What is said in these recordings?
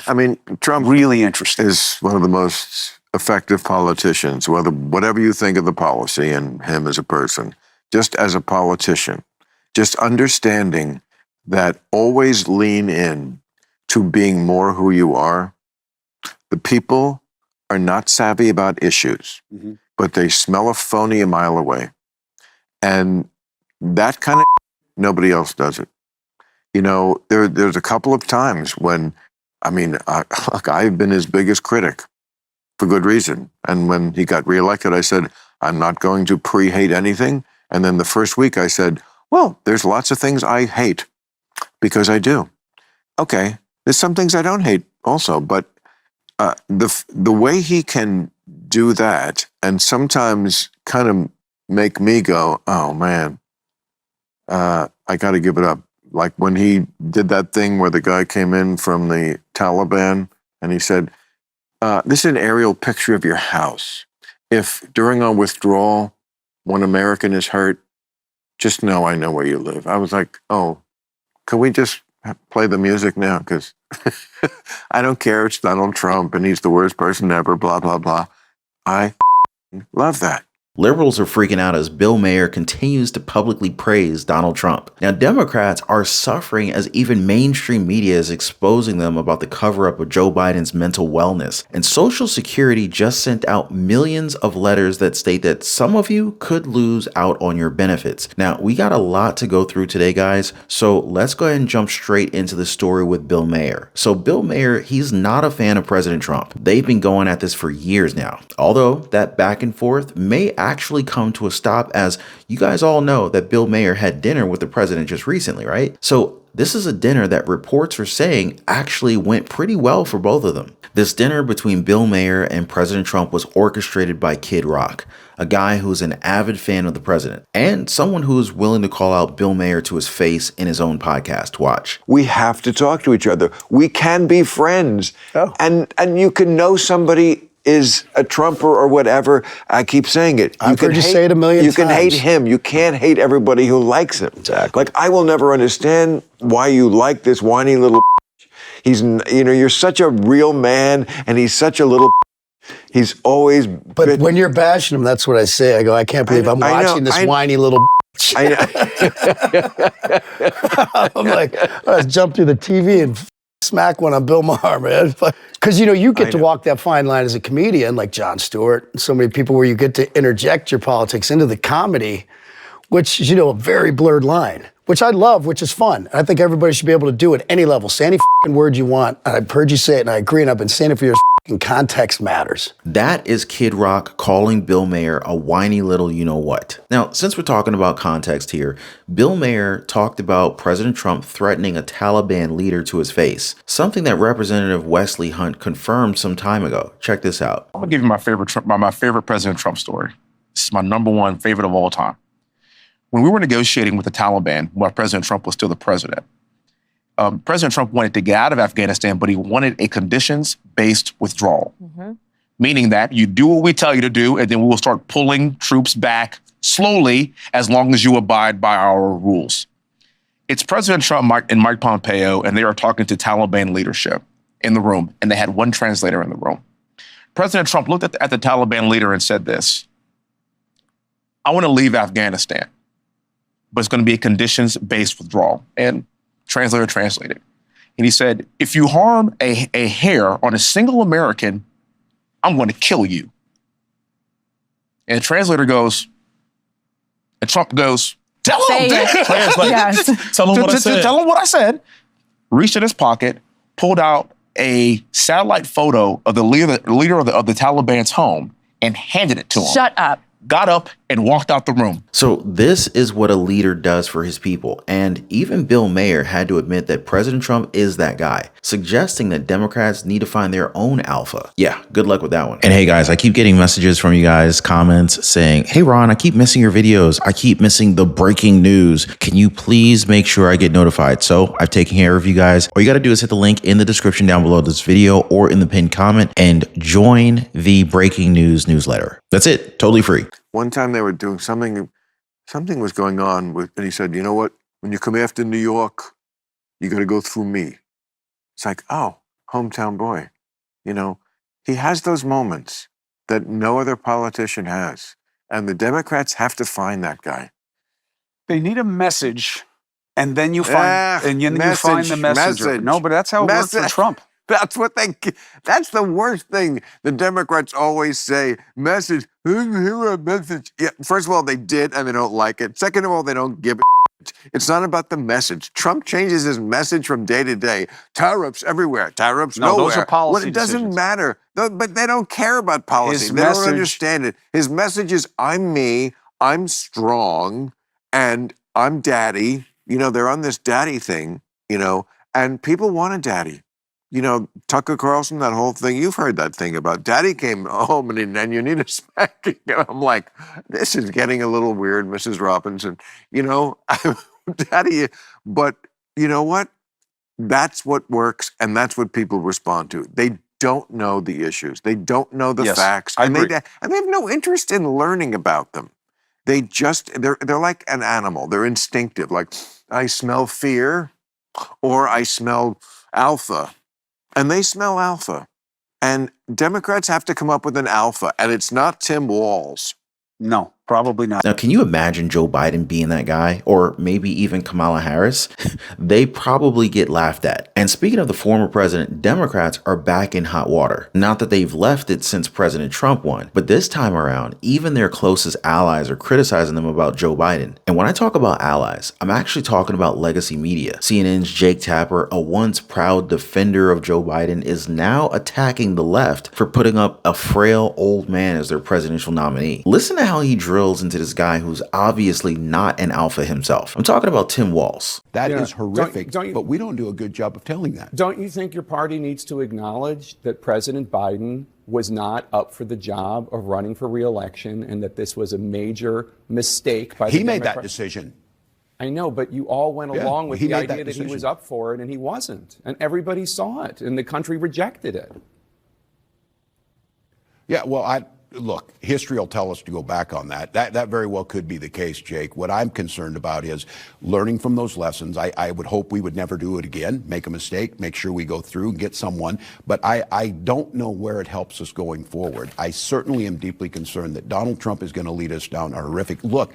I mean, Trump really interesting. is one of the most effective politicians, whatever you think of the policy and him as a person, just as a politician, just understanding that always lean in to being more who you are. The people are not savvy about issues, but they smell a phony a mile away. And that kind of nobody else does it. You know, there's a couple of times when, I mean, look, I've been his biggest critic for good reason. And when he got reelected, I said, I'm not going to pre-hate anything. And then the first week I said, well, there's lots of things I hate because I do. Okay, there's some things I don't hate also, but the way he can do that and sometimes kind of make me go, oh man, I got to give it up. Like when he did that thing where the guy came in from the Taliban and he said, this is an aerial picture of your house. If during our withdrawal, one American is hurt, just know I know where you live. I was like, oh, can we just play the music now? Because I don't care. It's Donald Trump and he's the worst person ever, blah, blah, blah. I love that. Liberals are freaking out as Bill Maher continues to publicly praise Donald Trump. Now, Democrats are suffering as even mainstream media is exposing them about the cover-up of Joe Biden's mental wellness. And Social Security just sent out millions of letters that state that some of you could lose out on your benefits. Now, we got a lot to go through today, guys, so let's go ahead and jump straight into the story with Bill Maher. So Bill Maher, he's not a fan of President Trump. They've been going at this for years now, although that back and forth may actually come to a stop, as you guys all know that Bill Maher had dinner with the president just recently, right? So this is a dinner that reports are saying actually went pretty well for both of them. This dinner between Bill Maher and President Trump was orchestrated by Kid Rock, a guy who's an avid fan of the president and someone who is willing to call out Bill Maher to his face in his own podcast. Watch. We have to talk to each other. We can be friends. Oh. And you can know somebody is a Trumper or whatever. I keep saying it. I've heard you say it a million times. You can hate him. You can't hate everybody who likes him. Exactly. Like, I will never understand why you like this whiny little He's, you know, you're such a real man and he's such a little He's always... But when you're bashing him, that's what I say. I go, I can't believe I'm watching this whiny little I know. I'm like, I jump through the TV and smack one on Bill Maher, man. Because, you know, you get to walk that fine line as a comedian, like Jon Stewart, and so many people, where you get to interject your politics into the comedy, which is, you know, a very blurred line, which I love, which is fun. I think everybody should be able to do it at any level. Say any f***ing word you want. And I've heard you say it, and I agree, and I've been saying it for years. Context matters. That is Kid Rock calling Bill Maher a whiny little you-know-what. Now, since we're talking about context here, Bill Maher talked about President Trump threatening a Taliban leader to his face, something that Representative Wesley Hunt confirmed some time ago. Check this out. I'm gonna give you my favorite President Trump story. This is my #1 favorite of all time. When we were negotiating with the Taliban, while President Trump was still the president, President Trump wanted to get out of Afghanistan, but he wanted a conditions-based withdrawal, meaning that you do what we tell you to do, and then we will start pulling troops back slowly as long as you abide by our rules. It's President Trump and Mike Pompeo, and they are talking to Taliban leadership in the room, and they had one translator in the room. President Trump looked at the Taliban leader and said this: I want to leave Afghanistan, but it's going to be a conditions-based withdrawal. And translator translated. And he said, if you harm a hair on a single American, I'm going to kill you. And the translator goes, and Trump goes, tell him. Yes. Tell him what I said. Tell him what I said. Reached in his pocket, pulled out a satellite photo of the leader of the Taliban's home and handed it to him. Shut up. Got up and walked out the room. So this is what a leader does for his people. And even Bill Maher had to admit that President Trump is that guy, suggesting that Democrats need to find their own alpha. Yeah, good luck with that one. And hey guys, I keep getting messages from you guys, comments saying, hey Ron, I keep missing your videos. I keep missing the breaking news. Can you please make sure I get notified? So I've taken care of you guys. All you got to do is hit the link in the description down below this video or in the pinned comment and join the breaking news newsletter. That's it. Totally free. One time they were doing something was going on with, and he said, you know what? When you come after New York, you got to go through me. It's like, oh, hometown boy. You know, he has those moments that no other politician has. And the Democrats have to find that guy. They need a message, and then you find, you find the messenger. No, but that's how it worked for Trump. That's that's the worst thing. The Democrats always say, message, here a message. Yeah, first of all, they did, and they don't like it. Second of all, they don't give a shit. It's not about the message. Trump changes his message from day to day. Tariffs everywhere, tariffs nowhere. Those are policy It doesn't decisions. matter. But they don't care about policy. His They message- don't understand it. His message is, I'm me, I'm strong, and I'm daddy. You know, they're on this daddy thing, you know, and people want a daddy. You know, Tucker Carlson, that whole thing, you've heard that thing about daddy came home and you need a spanking. And I'm like, this is getting a little weird, Mrs. Robinson. You know, daddy, but you know what? That's what works, and that's what people respond to. They don't know the issues. They don't know the facts. I and agree. they have no interest in learning about them. They're like an animal. They're instinctive. Like, I smell fear or I smell alpha. And they smell alpha. And Democrats have to come up with an alpha. And it's not Tim Walz. No, probably not. Now, can you imagine Joe Biden being that guy, or maybe even Kamala Harris? They probably get laughed at. And speaking of the former president, Democrats are back in hot water. Not that they've left it since President Trump won, but this time around, even their closest allies are criticizing them about Joe Biden. And when I talk about allies, I'm actually talking about legacy media. CNN's Jake Tapper, a once proud defender of Joe Biden, is now attacking the left for putting up a frail old man as their presidential nominee. Listen to how he drills into this guy who's obviously not an alpha himself. I'm talking about Tim Walz. That is horrific, don't you- but we don't do a good job of telling that. Don't you think your party needs to acknowledge that President Biden was not up for the job of running for re-election and that this was a major mistake by the He made that Democrat- decision. I know, but you all went Yeah, along with he the made that idea that he was decision. up for it and he wasn't. And everybody saw it and the country rejected it. Yeah, well, look, history will tell us to go back on that. That very well could be the case, Jake. What I'm concerned about is learning from those lessons. I would hope we would never do it again, make a mistake, make sure we go through and get someone. But I don't know where it helps us going forward. I certainly am deeply concerned that Donald Trump is going to lead us down a horrific. Look,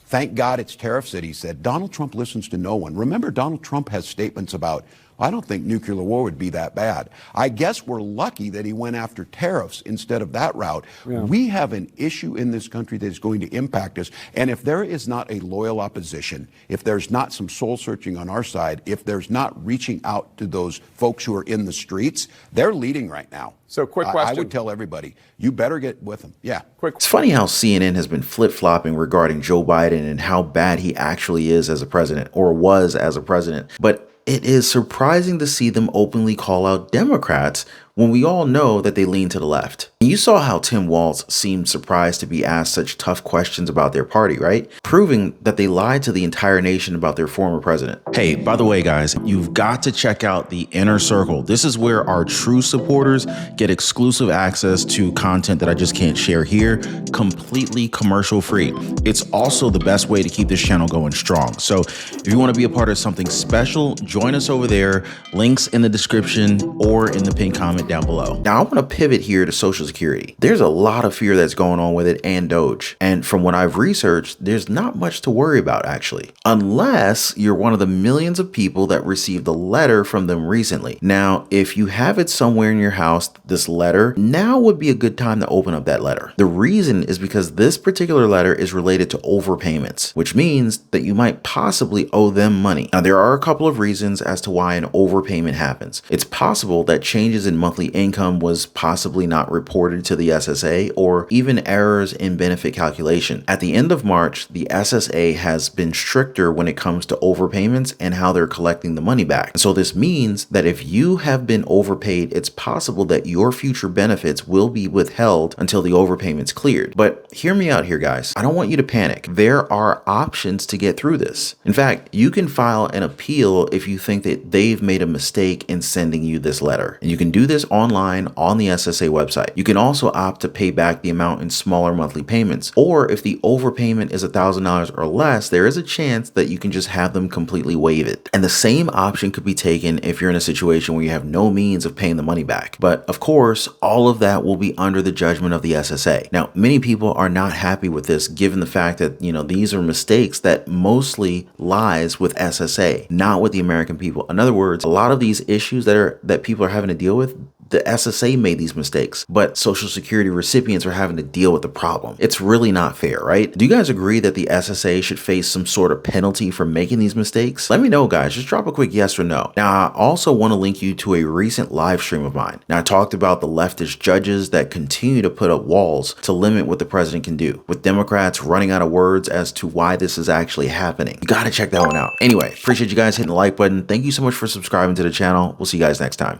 thank God it's tariffs that he said. Donald Trump listens to no one. Remember, Donald Trump has statements about, I don't think nuclear war would be that bad. I guess we're lucky that he went after tariffs instead of that route. Yeah. We have an issue in this country that is going to impact us. And if there is not a loyal opposition, if there's not some soul searching on our side, if there's not reaching out to those folks who are in the streets, they're leading right now. So quick question. I would tell everybody, you better get with them. Yeah. It's funny how CNN has been flip-flopping regarding Joe Biden and how bad he actually is as a president, or was as a president. But it is surprising to see them openly call out Democrats when we all know that they lean to the left. You saw how Tim Walz seemed surprised to be asked such tough questions about their party, right? Proving that they lied to the entire nation about their former president. Hey, by the way, guys, you've got to check out the Inner Circle. This is where our true supporters get exclusive access to content that I just can't share here, completely commercial free. It's also the best way to keep this channel going strong. So if you want to be a part of something special, join us over there. Links in the description or in the pinned comment down below. Now, I want to pivot here to Social Security. There's a lot of fear that's going on with it and Doge. And from what I've researched, there's not much to worry about, actually, unless you're one of the millions of people that received a letter from them recently. Now, if you have it somewhere in your house, this letter, now would be a good time to open up that letter. The reason is because this particular letter is related to overpayments, which means that you might possibly owe them money. Now, there are a couple of reasons as to why an overpayment happens. It's possible that changes in monthly income was possibly not reported to the SSA, or even errors in benefit calculation. At the end of March, the SSA has been stricter when it comes to overpayments and how they're collecting the money back. So this means that if you have been overpaid, it's possible that your future benefits will be withheld until the overpayment's cleared. But hear me out here, guys. I don't want you to panic. There are options to get through this. In fact, you can file an appeal if you think that they've made a mistake in sending you this letter. And you can do this is online on the SSA website. You can also opt to pay back the amount in smaller monthly payments, or if the overpayment is $1,000 or less, there is a chance that you can just have them completely waive it. And the same option could be taken if you're in a situation where you have no means of paying the money back. But of course, all of that will be under the judgment of the SSA. Now, many people are not happy with this given the fact that, these are mistakes that mostly lies with SSA, not with the American people. In other words, a lot of these issues that people are having to deal with, the SSA made these mistakes, but Social Security recipients are having to deal with the problem. It's really not fair, right? Do you guys agree that the SSA should face some sort of penalty for making these mistakes? Let me know, guys. Just drop a quick yes or no. Now, I also want to link you to a recent live stream of mine. Now, I talked about the leftist judges that continue to put up walls to limit what the president can do, with Democrats running out of words as to why this is actually happening. You got to check that one out. Anyway, appreciate you guys hitting the like button. Thank you so much for subscribing to the channel. We'll see you guys next time.